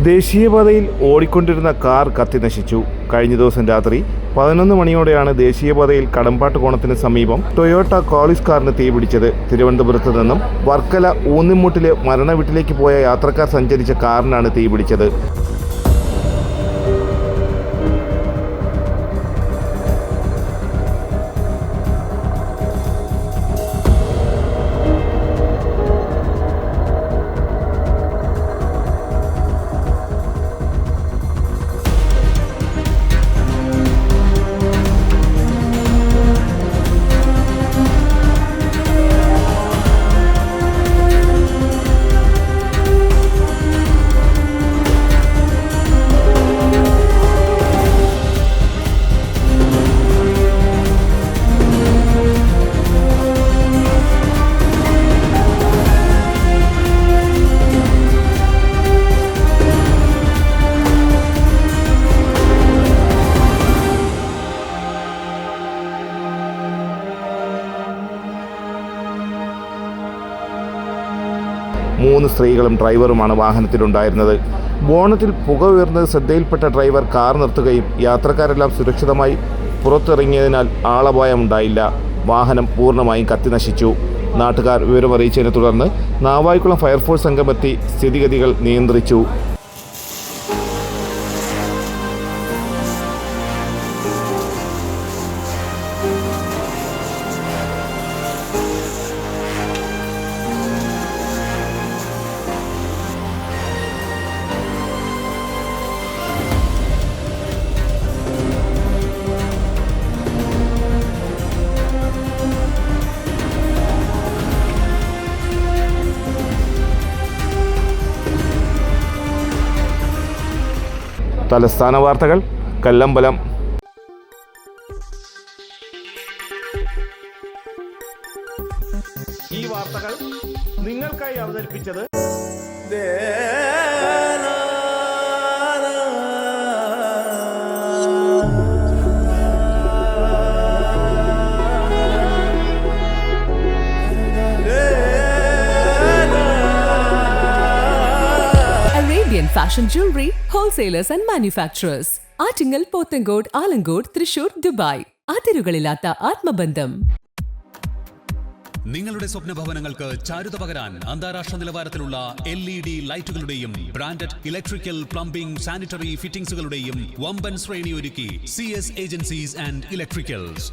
ദേശീയപാതയിൽ ഓടിക്കൊണ്ടിരുന്ന കാർ കത്തിനശിച്ചു. കഴിഞ്ഞ ദിവസം രാത്രി 11 മണിയോടെയാണ് ദേശീയപാതയിൽ കടമ്പാട്ട് കോണത്തിന് സമീപം ടൊയോട്ട കോളിസ് കാറിന് തീപിടിച്ചത്. തിരുവനന്തപുരത്ത് നിന്നും വർക്കല ഊന്നിമുട്ടിലെ മരണ വീട്ടിലേക്ക് പോയ യാത്രക്കാർ സഞ്ചരിച്ച കാറിനാണ് തീപിടിച്ചത്. മൂന്ന് സ്ത്രീകളും ഡ്രൈവറുമാണ് വാഹനത്തിലുണ്ടായിരുന്നത്. ബോണറ്റിൽ പുക ഉയർന്നത് ശ്രദ്ധയിൽപ്പെട്ട ഡ്രൈവർ കാർ നിർത്തുകയും യാത്രക്കാരെല്ലാം സുരക്ഷിതമായി പുറത്തിറങ്ങിയതിനാൽ ആളപായമുണ്ടായില്ല. വാഹനം പൂർണ്ണമായും കത്തിനശിച്ചു. നാട്ടുകാർ വിവരമറിയിച്ചതിനെ തുടർന്ന് നാവായിക്കുളം ഫയർഫോഴ്സ് സംഘമെത്തി സ്ഥിതിഗതികൾ നിയന്ത്രിച്ചു. തലസ്ഥാന വാർത്തകൾ, കല്ലമ്പലം. ഈ വാർത്തകൾ നിങ്ങൾക്കായി അവതരിപ്പിച്ചത് Fashion jewelry, wholesalers and manufacturers. Attingal, Pothencode, Alamcode, Thrissur, Dubai. അതിരുകളില്ലാത്ത ആത്മബന്ധം. നിങ്ങളുടെ സ്വപ്ന ഭവനങ്ങൾക്ക് ചാരുത പകരാൻ അന്താരാഷ്ട്ര നിലവാരത്തിലുള്ള LED ലൈറ്റുകളുടെയും ബ്രാൻഡഡ് ഇലക്ട്രിക്കൽ, പ്ലംബിംഗ്, സാനിറ്ററി ഫിറ്റിംഗ്സുകളുടെയും വമ്പൻ ശ്രേണി ഒരുക്കി CS ഏജൻസീസ് ആൻഡ് ഇലക്ട്രിക്കൽസ്.